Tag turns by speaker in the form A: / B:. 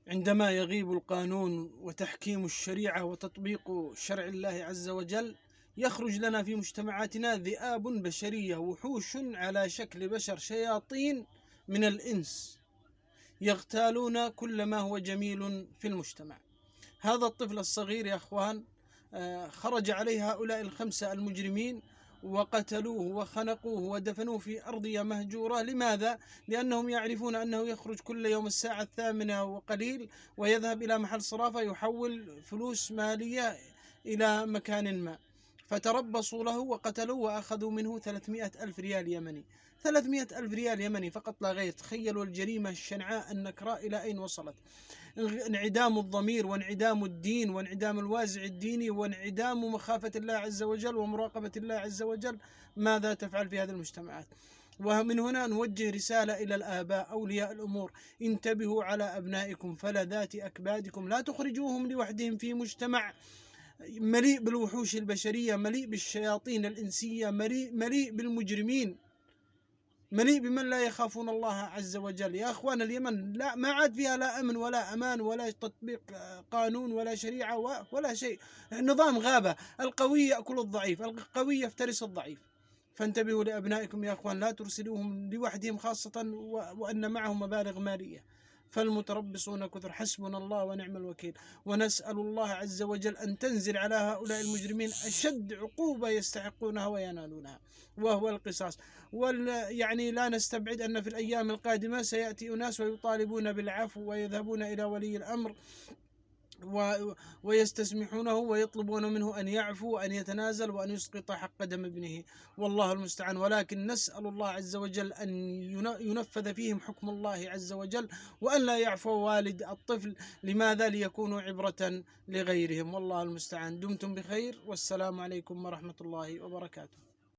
A: عندما يغيب القانون وتحكيم الشريعة وتطبيق شرع الله عز وجل، يخرج لنا في مجتمعاتنا ذئاب بشرية، وحوش على شكل بشر، شياطين من الإنس، يغتالون كل ما هو جميل في المجتمع. هذا الطفل الصغير يا أخوان خرج عليه هؤلاء الخمسة المجرمين وقتلوه وخنقوه ودفنوه في أرضية مهجورة. لماذا؟ لأنهم يعرفون أنه يخرج كل يوم الساعة 8 وقليل ويذهب إلى محل صرافة يحول فلوس مالية إلى مكان ما، فتربصوا له وقتلوه وأخذوا منه 300 ألف ريال يمني. 300 ألف ريال يمني فقط لا غير. تخيلوا الجريمة الشنعاء النكراء إلى أين وصلت. انعدام الضمير وانعدام الدين وانعدام الوازع الديني وانعدام مخافة الله عز وجل ومراقبة الله عز وجل. ماذا تفعل في هذه المجتمعات؟ ومن هنا نوجه رسالة إلى الآباء أولياء الأمور: انتبهوا على أبنائكم فلذات أكبادكم، لا تخرجوهم لوحدهم في مجتمع مليء بالوحوش البشرية، مليء بالشياطين الإنسية، مليء بالمجرمين، مليء بمن لا يخافون الله عز وجل. يا أخوان، اليمن لا ما عاد فيها لا أمن ولا أمان ولا تطبيق قانون ولا شريعة ولا شيء. نظام غابة، القوي يأكل الضعيف، القوي يفترس الضعيف. فانتبهوا لأبنائكم يا أخوان، لا ترسلوهم لوحدهم، خاصة وأن معهم مبالغ مالية. فالمتربصون كثر، حسبنا الله ونعم الوكيل. ونسأل الله عز وجل أن تنزل على هؤلاء المجرمين أشد عقوبة يستحقونها وينالونها، وهو القصاص. يعني لا نستبعد أن في الأيام القادمة سيأتي أناس ويطالبون بالعفو ويذهبون إلى ولي الأمر ويستسمحونه ويطلبون منه أن يعفو وأن يتنازل وأن يسقط حق دم ابنه، والله المستعان. ولكن نسأل الله عز وجل أن ينفذ فيهم حكم الله عز وجل، وأن لا يعفو والد الطفل. لماذا؟ ليكونوا عبرة لغيرهم، والله المستعان. دمتم بخير، والسلام عليكم ورحمة الله وبركاته.